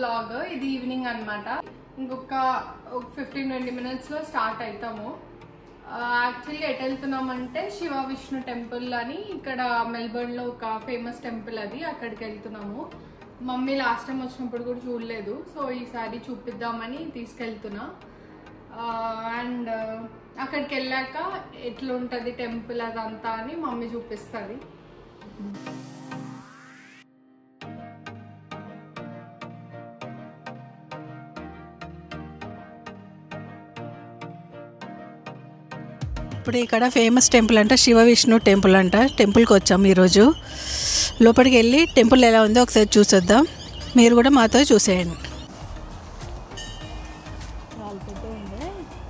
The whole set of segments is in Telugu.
వ్లాగ్. ఇది ఈవినింగ్ అన్నమాట. ఇంకొక 15-20 minutes లో స్టార్ట్ అవుతాము. యాక్చువల్లీ ఎటు వెళ్తున్నామంటే శివ విష్ణు టెంపుల్ అని ఇక్కడ మెల్బర్న్ లో ఒక ఫేమస్ టెంపుల్, అది అక్కడికి వెళ్తున్నాము. మమ్మీ లాస్ట్ టైం వచ్చినప్పుడు కూడా చూడలేదు, సో ఈసారి చూపిద్దామని తీసుకెళ్తున్నా. అండ్ అక్కడికి వెళ్ళాక ఎట్లుంటది టెంపుల్ అదంతా అని మమ్మీ చూపిస్తుంది. ఇప్పుడు ఇక్కడ ఫేమస్ టెంపుల్ అంట, శివ విష్ణు టెంపుల్ అంట. టెంపుల్కి వచ్చాము ఈరోజు. లోపలికి వెళ్ళి టెంపుల్ ఎలా ఉందో ఒకసారి చూసొద్దాం. మీరు కూడా మాతో చూసేయండి.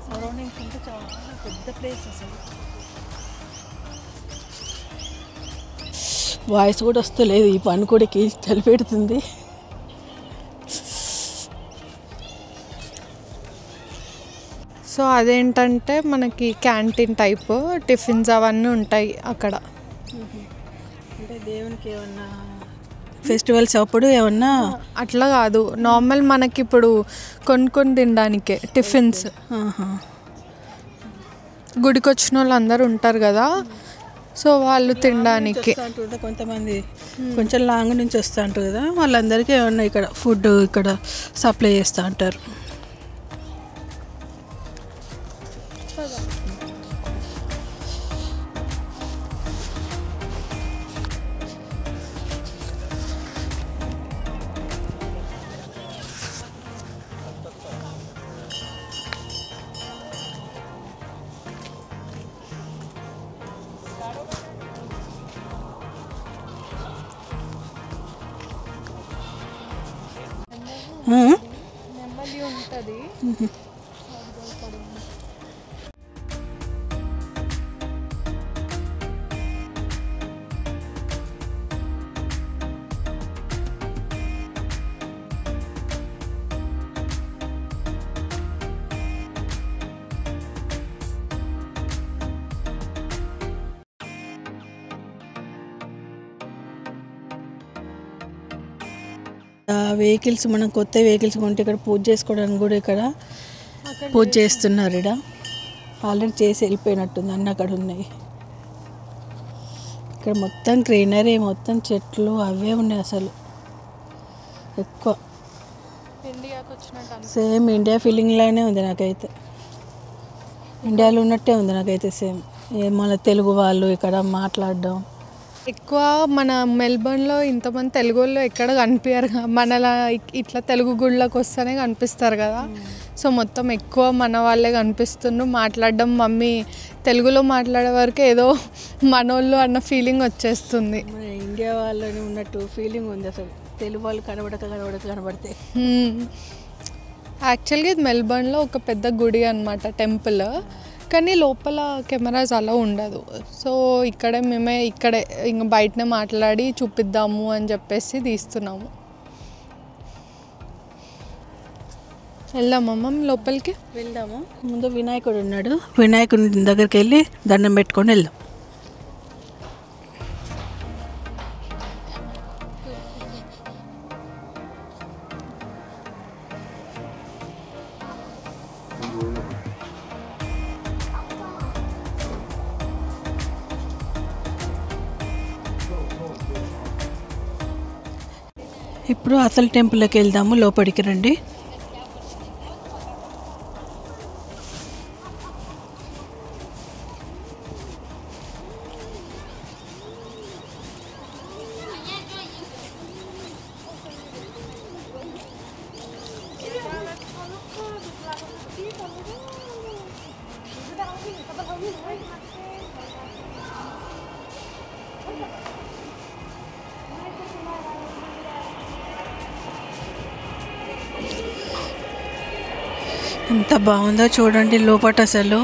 సరౌండింగ్స్ అంటే చాలా పెద్ద ప్లేస్ అసలు. వాయిస్ కూడా వస్తలేదు, ఈ పనుకోడికి చలి పెడుతుంది. సో అదేంటంటే మనకి క్యాంటీన్ టైప్ టిఫిన్స్ అవన్నీ ఉంటాయి అక్కడ. అంటే దేవునికి ఏమన్నా ఫెస్టివల్స్ అప్పుడు ఏమన్నా అట్లా కాదు, నార్మల్ మనకి ఇప్పుడు కొనుక్కొని తినడానికే టిఫిన్స్. గుడికి వచ్చిన వాళ్ళు అందరూ ఉంటారు కదా, సో వాళ్ళు తినడానికి. కొంతమంది కొంచెం లాంగ్ నుంచి వస్తూ ఉంటారు కదా, వాళ్ళందరికీ ఏమన్నా ఇక్కడ ఫుడ్ ఇక్కడ సప్లై చేస్తూ ఉంటారు. నెమ్మది ఉంటుంది. వెహికల్స్, మనం కొత్త వెహికల్స్ కొంటే ఇక్కడ పూజ చేసుకోవడానికి కూడా ఇక్కడ పూజ చేస్తున్నారు. ఇక్కడ ఆల్రెడీ చేసి వెళ్ళిపోయినట్టుంది, అన్నీ అక్కడ ఉన్నాయి. ఇక్కడ మొత్తం గ్రీనరీ, మొత్తం చెట్లు అవే ఉన్నాయి అసలు ఎక్కువ. సేమ్ ఇండియా ఫీలింగ్ లానే ఉంది నాకైతే, ఇండియాలో ఉన్నట్టే ఉంది నాకైతే సేమ్. మన తెలుగు వాళ్ళు ఇక్కడ మాట్లాడడం ఎక్కువ. మన మెల్బర్న్లో ఇంతమంది తెలుగు వాళ్ళు ఎక్కడ కనిపించారు, మనలా ఇట్లా తెలుగు గుళ్ళకి వస్తేనే కనిపిస్తారు కదా. సో మొత్తం ఎక్కువ మన వాళ్ళే కనిపిస్తున్నారు. మాట్లాడడం, మమ్మీ తెలుగులో మాట్లాడే వరకు ఏదో మనోళ్ళు అన్న ఫీలింగ్ వచ్చేస్తుంది. ఇండియా వాళ్ళని ఉన్నట్టు ఫీలింగ్ ఉంది అసలు, తెలుగు వాళ్ళు కనబడితే. యాక్చువల్గా ఇది మెల్బర్న్లో ఒక పెద్ద గుడి అన్నమాట, టెంపుల్. కానీ లోపల కెమెరాస్ అలా ఉండదు. సో ఇక్కడే ఇంకా బయటనే మాట్లాడి చూపిద్దాము అని చెప్పేసి తీస్తున్నాము. వెళ్దామమ్మ లోపలికి. వెళ్దాము. ముందు వినాయకుడు ఉన్నాడు, వినాయకుడి దగ్గరికి వెళ్ళి దండం పెట్టుకొని వెళ్దాం. ఇప్పుడు అసలు టెంపుల్లోకి వెళ్దాము, లోపలికి రండి. ఎంత బాగుందో చూడండి లోపట, అసలు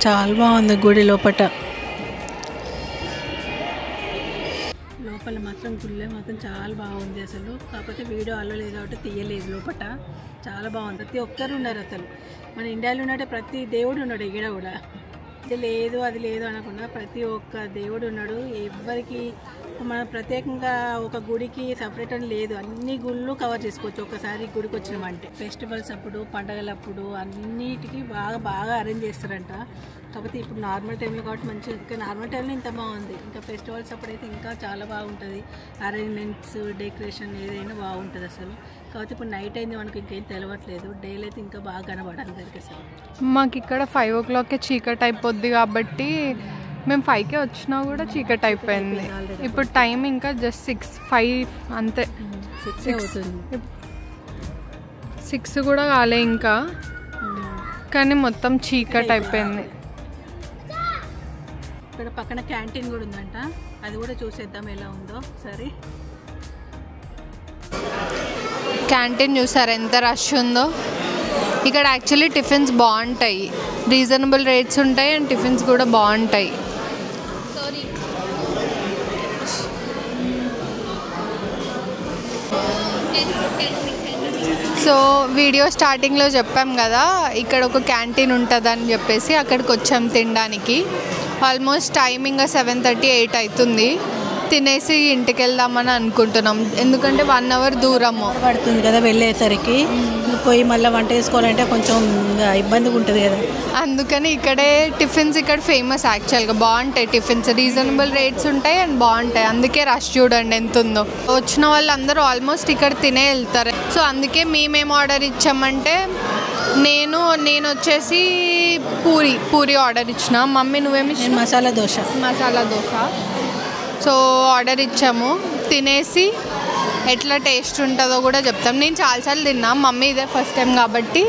చాలా బాగుంది గుడి లోపట. లోపల మాత్రం గుళ్ళే మాత్రం చాలా బాగుంది అసలు. కాకపోతే వీడియో అల్లలేదు కాబట్టి తీయలేదు. లోపట చాలా బాగుంది, ప్రతి ఒక్కరు ఉన్నారు అసలు. మన ఇండియాలో ఉన్నట్టే ప్రతి దేవుడు ఉన్నాడు ఇక్కడ కూడా. ఇది లేదు అది లేదు అనకుండా ప్రతి ఒక్క దేవుడు ఉన్నాడు. ఎవరికి మన ప్రత్యేకంగా ఒక గుడికి సపరేట్ అని లేదు, అన్ని గుళ్ళు కవర్ చేసుకోవచ్చు ఒకసారి గుడికి వచ్చినామంటే. ఫెస్టివల్స్ అప్పుడు, పండగలప్పుడు అన్నిటికీ బాగా అరేంజ్ చేస్తారంట. కాకపోతే ఇప్పుడు నార్మల్ టైంలో కాబట్టి మంచిగా, ఇంకా నార్మల్ టైంలో ఇంత బాగుంది, ఇంకా ఫెస్టివల్స్ అప్పుడైతే ఇంకా చాలా బాగుంటుంది. అరేంజ్మెంట్స్, డెకరేషన్ ఏదైనా బాగుంటుంది అసలు. కాకపోతే ఇప్పుడు నైట్ అయింది మనకి ఇంకేం తెలియట్లేదు, డేలో అయితే ఇంకా బాగా కనబడాలి అందరికీ అసలు. మాకు ఇక్కడ 5 o'clockకే చీకటి అయిపోద్ది కాబట్టి మేము 5కే వచ్చినా కూడా చీకటి అయిపోయింది. ఇప్పుడు టైం ఇంకా జస్ట్ 6-5 అంతే. 6 అవుతుంది, 6 కూడా కాలే ఇంకా, కానీ మొత్తం చీకటి అయిపోయింది. ఇక్కడ పక్కన క్యాంటీన్ కూడా ఉందంట, అది కూడా చూసేద్దాం ఎలా ఉందో సరే. క్యాంటీన్ చూసారు ఎంత రష్ ఉందో. ఇక్కడ యాక్చువల్లీ టిఫిన్స్ బాగుంటాయి, రీజనబుల్ రేట్స్ ఉంటాయి అండ్ టిఫిన్స్ కూడా బాగుంటాయి. సో వీడియో స్టార్టింగ్లో చెప్పాం కదా ఇక్కడ ఒక క్యాంటీన్ ఉంటుందని చెప్పేసి, అక్కడికి వచ్చాం తినడానికి. ఆల్మోస్ట్ టైమింగ్ 7:30-8 అవుతుంది. తినేసి ఇంటికి వెళ్దామని అనుకుంటున్నాం, ఎందుకంటే 1 hour దూరము పడుతుంది కదా వెళ్ళేసరికి. పోయి మళ్ళీ వంట చేసుకోవాలంటే కొంచెం ఇబ్బందిగా ఉంటుంది కదా, అందుకని ఇక్కడే టిఫిన్స్ ఇక్కడ ఫేమస్. యాక్చువల్గా బాగుంటాయి టిఫిన్స్, రీజనబుల్ రేట్స్ ఉంటాయి అండ్ బాగుంటాయి. అందుకే రష్ చూడండి ఎంత ఉందో. వచ్చిన వాళ్ళందరూ ఆల్మోస్ట్ ఇక్కడ తినే వెళ్తారు. సో అందుకే మేమేం ఆర్డర్ ఇచ్చామంటే, నేను వచ్చేసి పూరి ఆర్డర్ ఇచ్చిన. మమ్మీ నువ్వేమి? మసాలా దోశ. సో ఆర్డర్ ఇచ్చాము, తినేసి ఎట్లా టేస్ట్ ఉంటుందో కూడా చెప్తాం. నేను చాలాసార్లు తిన్నా, మమ్మీ ఇదే ఫస్ట్ టైం కాబట్టి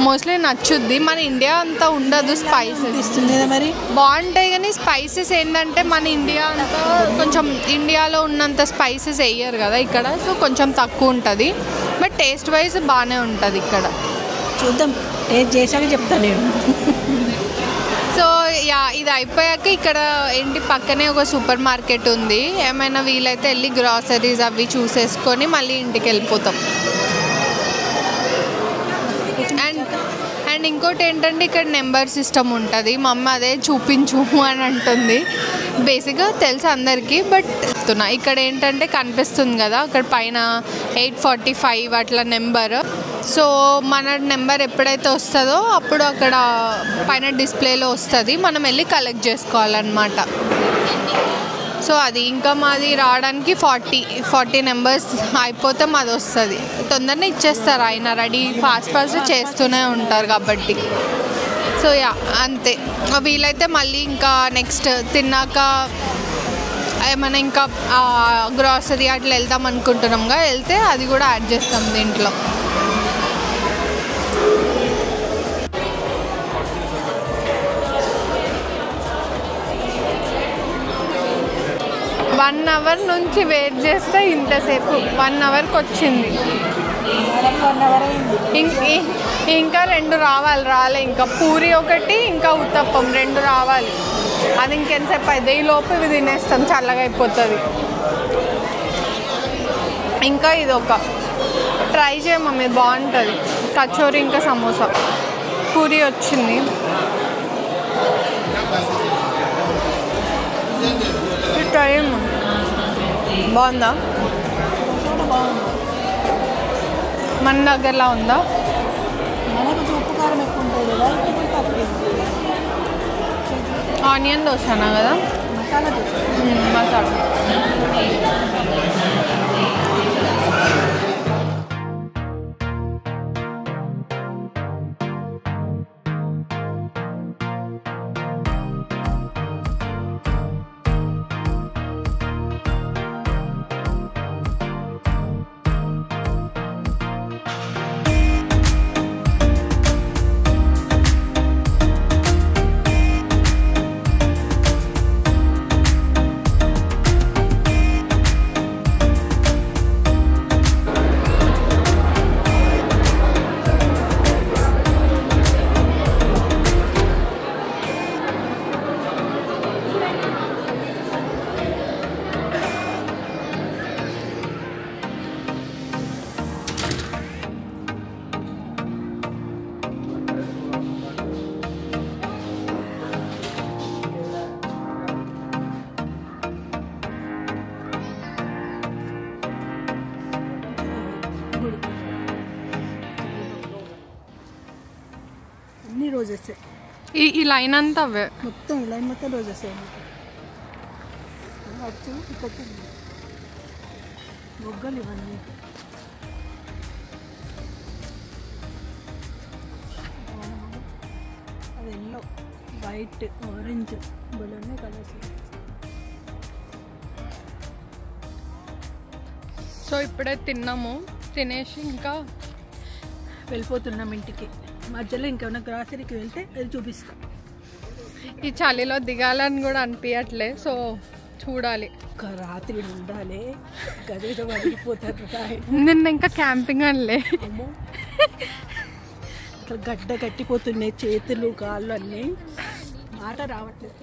మోస్ట్లీ నచ్చుద్ది. మన ఇండియా అంతా ఉండదు స్పైసెస్, ఇస్తుంది మరి బాగుంటాయి కానీ స్పైసెస్ ఏంటంటే మన ఇండియా అంతా కొంచెం ఇండియాలో ఉన్నంత స్పైసెస్ వేయరు కదా ఇక్కడ, సో కొంచెం తక్కువ ఉంటుంది. బట్ టేస్ట్ వైజ్ బాగానే ఉంటుంది ఇక్కడ. చూద్దాం, టేస్ట్ చేశాక చెప్తాను నేను. సో ఇది అయిపోయాక ఇక్కడ ఏంటి పక్కనే ఒక సూపర్ మార్కెట్ ఉంది, ఏమైనా వీలైతే వెళ్ళి గ్రాసరీస్ అవి చూసేసుకొని మళ్ళీ ఇంటికి వెళ్ళిపోతాం. అండ్ ఇంకోటి ఏంటంటే ఇక్కడ నెంబర్ సిస్టమ్ ఉంటుంది. మా అమ్మ అదే చూపించు అని అంటుంది. బేసిక్గా తెలుసు అందరికీ, బట్ ఇక్కడ ఏంటంటే కనిపిస్తుంది కదా అక్కడ పైన 845 అట్లా నెంబర్. సో మన నెంబర్ ఎప్పుడైతే వస్తుందో అప్పుడు అక్కడ పైన డిస్ప్లేలో వస్తుంది, మనం వెళ్ళి కలెక్ట్ చేసుకోవాలన్నమాట. సో అది ఇంకా మాది రావడానికి 40 నెంబర్స్ అయిపోతే మాది వస్తుంది. తొందరనే ఇచ్చేస్తారు, ఆయన రెడీ ఫాస్ట్ చేస్తూనే ఉంటారు కాబట్టి. సో అంతే. వీలైతే మళ్ళీ ఇంకా నెక్స్ట్ తిన్నాక ఏమైనా ఇంకా గ్రాసరీ అట్లా వెళ్దాం అనుకుంటున్నాంగా, వెళ్తే అది కూడా యాడ్ చేస్తాం దీంట్లో. వన్ అవర్ నుంచి వెయిట్ చేస్తే ఇంతసేపు 1 hourకి వచ్చింది. ఇంకా 2 రాలే. ఇంకా పూరి ఒకటి, ఇంకా ఉత్తప్పం 2 రావాలి. అది ఇంకెంతసేపు అయితే ఈ లోపు ఇవి తినేస్తాం, చల్లగా అయిపోతుంది. ఇంకా ఇది ఒక ట్రై చేయమమ్మీ, బాగుంటుంది. కచోరీ ఇంకా సమోసా. పూరి వచ్చింది. ట్రై చేయమ్మా, బాగుందా? మన దగ్గరలా ఉందా? ఆనియన్ దోశనా కదా, మసాలా. గుడి. అన్ని రోజెస్, ఈ లైన్ అంతా అవే, మొత్తం ఈ లైన్ మొత్తం రోజెస్. మొగ్గలు ఇవన్నీ అది yellow, white, orange balloon colours. So ఇప్పుడే తిన్నాము, తినేసి ఇంకా వెళ్ళిపోతున్నాం ఇంటికి. మధ్యలో ఇంకేమైనా గ్రాసరీకి వెళ్తే అది చూపిస్తాం. ఈ చలిలో దిగాలని కూడా అనిపించట్లే, సో చూడాలి. ఒక రాత్రి ఉండాలి, గదిలో వదిలిపోతారు. నిన్న ఇంకా క్యాంపింగ్ అనలే, అసలు గడ్డ కట్టిపోతున్నాయి చేతులు కాళ్ళు అన్నీ, మాట రావట్లేదు.